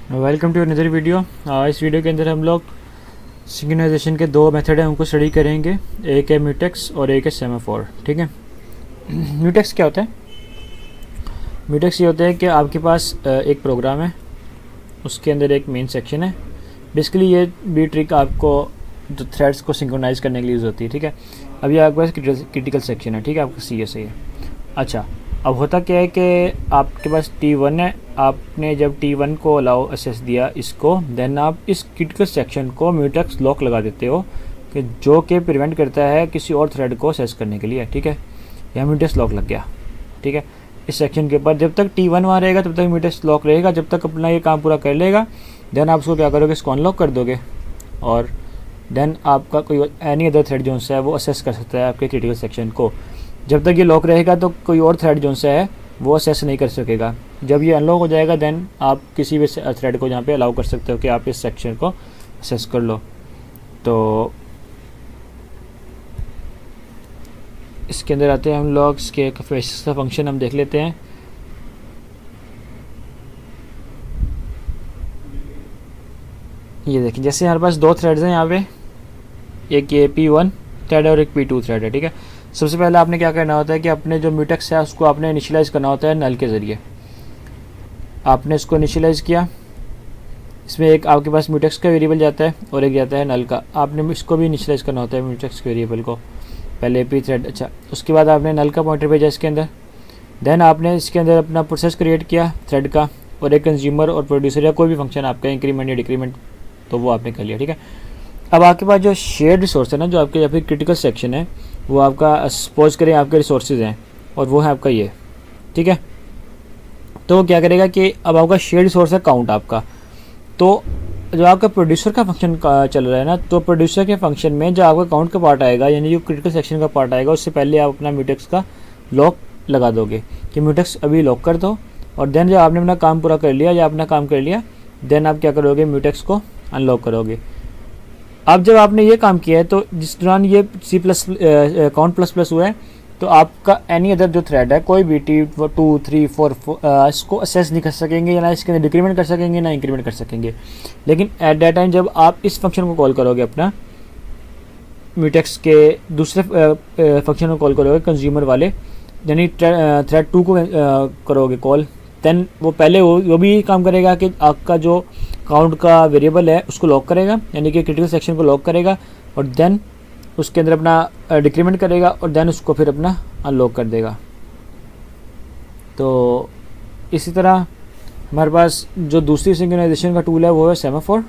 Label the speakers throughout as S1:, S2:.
S1: Welcome to another video. इस video के अंदर हम लोग सिंक्रोनाइजेशन के दो मेथड हैं उनको स्टडी करेंगे। एक है म्यूटेक्स और एक है सेमाफोर। ठीक है। म्यूटेक्स क्या होता है? म्यूटेक्स ये होता है कि आपके पास एक प्रोग्राम है, उसके अंदर एक मेन सेक्शन है। बेसिकली ये भी ट्रिक आपको जो थ्रेड्स को सिंक्रोनाइज करने के लिए यूज़ होती है। ठीक है। अभी आपके पास क्रिटिकल सेक्शन है, ठीक है, आपका सी एस है। अच्छा, अब होता क्या है कि आपके पास T1 है। आपने जब T1 को अलाउ एक्सेस दिया इसको, देन आप इस क्रिटिकल सेक्शन को म्यूटेक्स लॉक लगा देते हो कि जो कि प्रिवेंट करता है किसी और थ्रेड को एक्सेस करने के लिए। ठीक है, यह म्यूटेक्स लॉक लग गया। ठीक है, इस सेक्शन के ऊपर जब तक T1 वहाँ रहेगा तब तक म्यूटेक्स लॉक रहेगा, जब तक अपना ये काम पूरा कर लेगा देन आप उसको क्या करोगे, इसको अनलॉक कर दोगे और देन आपका कोई एनी अदर थ्रेड जो है वो असेस कर सकता है आपके क्रिटिकल सेक्शन को। जब तक ये लॉक रहेगा तो कोई और थ्रेड जो है वो असेस नहीं कर सकेगा। जब ये अनलॉक हो जाएगा देन आप किसी भी थ्रेड को यहाँ पे अलाउ कर सकते हो कि आप इस सेक्शन को असेस कर लो। तो इसके अंदर आते हैं हम लोग, इसके का फंक्शन हम देख लेते हैं। ये देखिए, जैसे हमारे पास दो थ्रेड्स हैं यहाँ पे, एक ये P1 थ्रेड है और एक P2 थ्रेड है। ठीक है, सबसे पहले आपने क्या करना होता है कि अपने जो म्यूटेक्स है उसको आपने इनिशियलाइज़ करना होता है नल के ज़रिए। आपने इसको इनिशियलाइज़ किया, इसमें एक आपके पास म्यूटेक्स का वेरिएबल जाता है और एक जाता है नल का। आपने इसको भी इनिशियलाइज़ करना होता है म्यूटेक्स के वेरिएबल को, पहले P थ्रेड। अच्छा, उसके बाद आपने नल का पॉइंटर भेजा इसके अंदर। देन आपने इसके अंदर अपना प्रोसेस क्रिएट किया थ्रेड का, और एक कंज्यूमर और प्रोड्यूसर या कोई भी फंक्शन आपका इंक्रीमेंट या डिक्रीमेंट, तो वो आपने कर लिया। ठीक है, अब आपके पास जो शेयर्ड रिसोर्स है ना, जो आपके या फिर क्रिटिकल सेक्शन है, वो आपका सपोज करें आपके रिसोर्सेज हैं और वो है आपका ये। ठीक है, तो क्या करेगा कि अब आपका शेयर्ड रिसोर्स है काउंट आपका, तो जो आपका प्रोड्यूसर का फंक्शन चल रहा है ना, तो प्रोड्यूसर के फंक्शन में जो आपका काउंट का पार्ट आएगा, यानी जो क्रिटिकल सेक्शन का पार्ट आएगा, उससे पहले आप अपना म्यूटेक्स का लॉक लगा दोगे कि म्यूटेक्स अभी लॉक कर दो। और देन जब आपने अपना काम पूरा कर लिया या अपना काम कर लिया, देन आप क्या करोगे, म्यूटेक्स को अनलॉक करोगे। अब जब आपने ये काम किया है तो जिस दौरान ये C plus count plus plus हुआ है, तो आपका एनी अदर जो थ्रेड है, कोई भी T2 3 4 इसको असेस नहीं कर सकेंगे, या ना इसके अंदर डिक्रीमेंट कर सकेंगे ना इंक्रीमेंट कर सकेंगे। लेकिन एट दैट टाइम जब आप इस फंक्शन को कॉल करोगे, अपना म्यूटेक्स के दूसरे फंक्शन को कॉल करोगे कंज्यूमर वाले, यानी थ्रेड 2 को करोगे कॉल, देन वो पहले वो भी काम करेगा कि आपका जो काउंट का वेरिएबल है उसको लॉक करेगा, यानी कि क्रिटिकल सेक्शन को लॉक करेगा, और देन उसके अंदर अपना डिक्रीमेंट करेगा और देन उसको फिर अपना अनलॉक कर देगा। तो इसी तरह हमारे पास जो दूसरी सिंक्रोनाइजेशन का टूल है वो है सेमाफोर।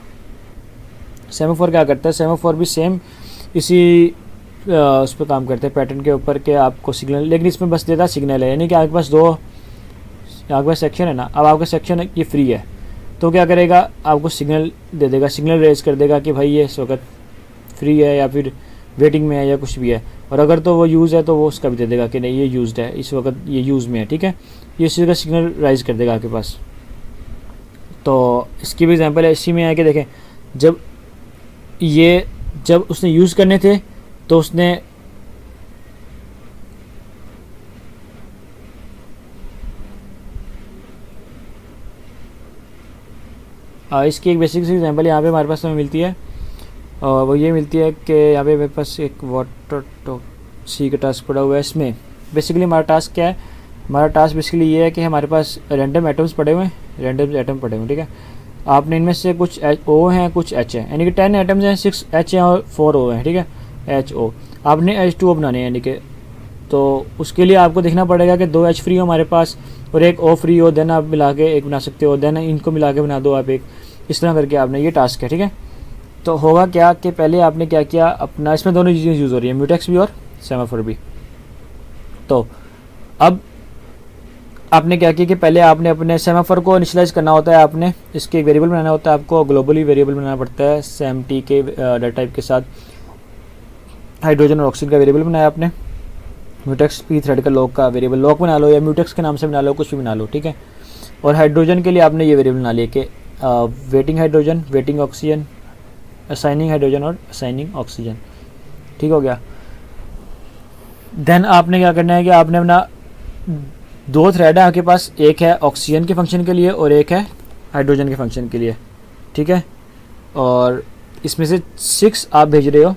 S1: सेमाफोर क्या करता है, सेमाफोर भी सेम इसी उस पर काम करते हैं पैटर्न के ऊपर के आपको सिग्नल, लेकिन इसमें बस देता सिग्नल है, यानी कि आपके पास आपके पास सेक्शन है ना, अब आपका सेक्शन ये फ्री है, तो क्या करेगा, आपको सिग्नल दे देगा, सिग्नल रेज कर देगा कि भाई ये इस वक्त फ्री है या फिर वेटिंग में है या कुछ भी है। और अगर तो वो यूज़ है तो वो उसका भी दे देगा कि नहीं ये यूज़ड है, इस वक्त ये यूज़ में है। ठीक है, ये इसी का सिग्नल राइज कर देगा आपके पास। तो इसकी भी एग्जांपल है, इसी में है कि देखें, जब उसने यूज़ करने थे तो उसने इसकी एक बेसिक सी एग्जांपल यहाँ पे हमारे पास हमें मिलती है, और वो ये मिलती है कि यहाँ पे मेरे पास एक वाटर सी का टास्क पड़ा हुआ है। इसमें बेसिकली हमारा टास्क क्या है, हमारा टास्क बेसिकली ये है कि हमारे पास रैंडम एटम्स पड़े हुए हैं, रैंडम एटम पड़े हुए हैं। ठीक है, आपने इनमें से कुछ O हैं कुछ H हैं, यानी कि 10 एटम्स हैं, 6 H हैं और 4 O हैं। ठीक है, HO आपने H2O बनाने हैं, यानी कि तो उसके लिए आपको देखना पड़ेगा कि 2 H फ्री हो हमारे पास और एक O फ्री हो, देन आप मिला के एक बना सकते हो, देन इनको मिला के बना दो आप एक, इस तरह करके आपने ये टास्क है। ठीक है, तो होगा क्या कि पहले आपने क्या किया, अपना इसमें दोनों चीज़ें यूज़ हो रही है, म्यूटेक्स भी और सेमाफोर भी। तो अब आपने क्या किया कि पहले आपने अपने सेमाफोर को इनिशियलाइज़ करना होता है, आपने इसके एक वेरिएबल बनाना होता है, आपको ग्लोबली वेरिएबल बनाना पड़ता है SAMT के डाटा टाइप के साथ। हाइड्रोजन और ऑक्सीजन का वेरिएबल बनाया आपने, म्यूटेक्स P थ्रेड का लॉक का वेरिएबल लॉक बना लो या म्यूटेक्स के नाम से बना लो, कुछ भी बना लो। ठीक है, और हाइड्रोजन के लिए आपने ये वेरिएबल बना लिया कि waiting hydrogen, waiting oxygen, assigning hydrogen और असाइनिंग ऑक्सीजन। ठीक हो गया। देन आपने क्या करना है कि आपने अपना दो थ्रेड है आपके पास, एक है ऑक्सीजन के फंक्शन के लिए और एक है हाइड्रोजन के फंक्शन के लिए, ठीक है। और इसमें से 6 आप भेज रहे हो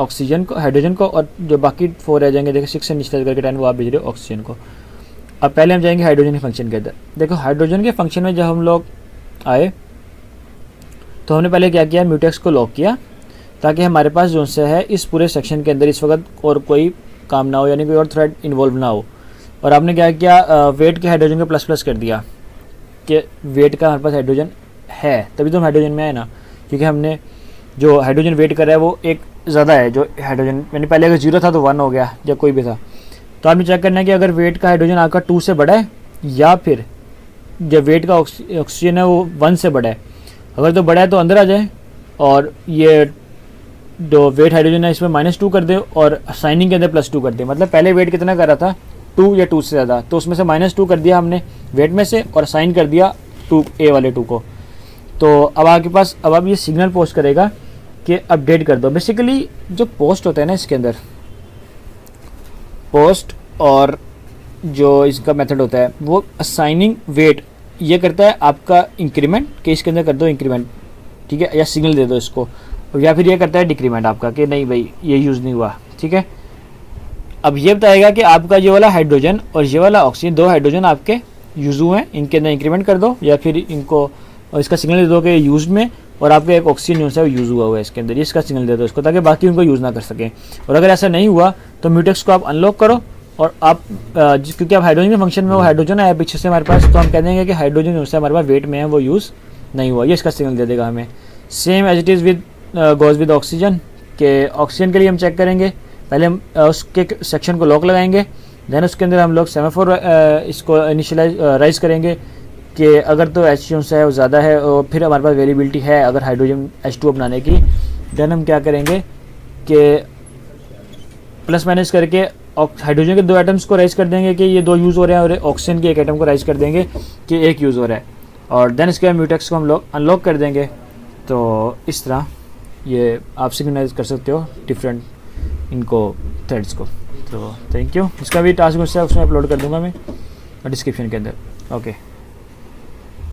S1: ऑक्सीजन को, हाइड्रोजन को, और जो बाकी 4 रह जाएंगे, देखो 6 से निश्चित करके 10 वो आप भेज रहे हो ऑक्सीजन को। अब पहले हम जाएंगे हाइड्रोजन के फंक्शन के अंदर। देखो हाइड्रोजन के फंक्शन में जब हम लोग आए तो हमने पहले क्या किया, म्यूटेक्स को लॉक किया ताकि हमारे पास जो से है इस पूरे सेक्शन के अंदर इस वक्त और कोई काम ना हो, यानी कोई और थ्रेड इन्वॉल्व ना हो। और आपने क्या किया, वेट के हाइड्रोजन को प्लस प्लस कर दिया कि वेट का हमारे पास हाइड्रोजन है, तभी तो हम हाइड्रोजन में आए ना, क्योंकि हमने जो हाइड्रोजन वेट कर रहा है वो एक ज़्यादा है जो हाइड्रोजन, यानी पहले अगर 0 था तो 1 हो गया या कोई भी था। तो आपने चेक करना है कि अगर वेट का हाइड्रोजन आपका 2 से बड़ा है या फिर जब वेट का ऑक्सीजन है वो 1 से बड़ा है। अगर तो बड़ा है तो अंदर आ जाए और ये जो वेट हाइड्रोजन है इसमें -2 कर दे और साइनिंग के अंदर +2 कर दे। मतलब पहले वेट कितना कर रहा था, 2 या 2 से ज़्यादा, तो उसमें से -2 कर दिया हमने वेट में से और साइन कर दिया 2 ए वाले 2 को। तो अब आपके पास अब ये सिग्नल पोस्ट करेगा कि अपडेट कर दो। बेसिकली जो पोस्ट होता है ना इसके अंदर, पोस्ट और जो इसका मेथड होता है वो असाइनिंग वेट ये करता है आपका इंक्रीमेंट, कि इसके अंदर कर दो इंक्रीमेंट, ठीक है, या सिग्नल दे दो इसको, या फिर ये करता है डिक्रीमेंट आपका कि नहीं भाई ये यूज़ नहीं हुआ, ठीक है। अब ये बताएगा कि आपका ये वाला हाइड्रोजन और ये वाला ऑक्सीजन, 2 हाइड्रोजन आपके यूज़ हुए हैं, इनके अंदर इंक्रीमेंट कर दो या फिर इनको इसका सिग्नल दे दो कि यूज़ में, और आपका एक ऑक्सीजन जो है यूज़ हुआ है इसके अंदर, इसका सिग्नल दे दो इसको, ताकि बाकी उनको यूज़ ना कर सकें। और अगर ऐसा नहीं हुआ तो म्यूटेक्स को आप अनलॉक करो और आप क्योंकि आप हाइड्रोजन के फंक्शन में वो हाइड्रोजन आया पीछे से हमारे पास, तो हम कह देंगे कि हाइड्रोजन जो है हमारे पास वेट में है वो यूज़ नहीं हुआ, ये इसका सिग्नल दे देगा हमें। Same as it is with goes with oxygen, के ऑक्सीजन के लिए हम चेक करेंगे, पहले हम उसके सेक्शन को लॉक लगाएंगे, देन उसके अंदर हम लोग सेमाफोर इसको इनिशियलाइज राइज करेंगे कि अगर तो एच जो है वो ज़्यादा है और फिर हमारे पास वेरिएबिलिटी है अगर हाइड्रोजन H2O बनाने की, देन हम क्या करेंगे कि प्लस माइनस करके हाइड्रोजन के 2 एटम्स को राइज कर देंगे कि ये 2 यूज़ हो रहे हैं, और ऑक्सीजन के 1 एटम को राइज कर देंगे कि 1 यूज़ हो रहा है, और देन इसके बाद म्यूटेक्स को हम लोग अनलॉक कर देंगे। तो इस तरह ये आप सिग्नलाइज कर सकते हो डिफरेंट इनको थ्रेड्स को। तो थैंक यू, इसका भी टास्क उसमें अपलोड कर दूंगा मैं डिस्क्रिप्शन के अंदर। ओके।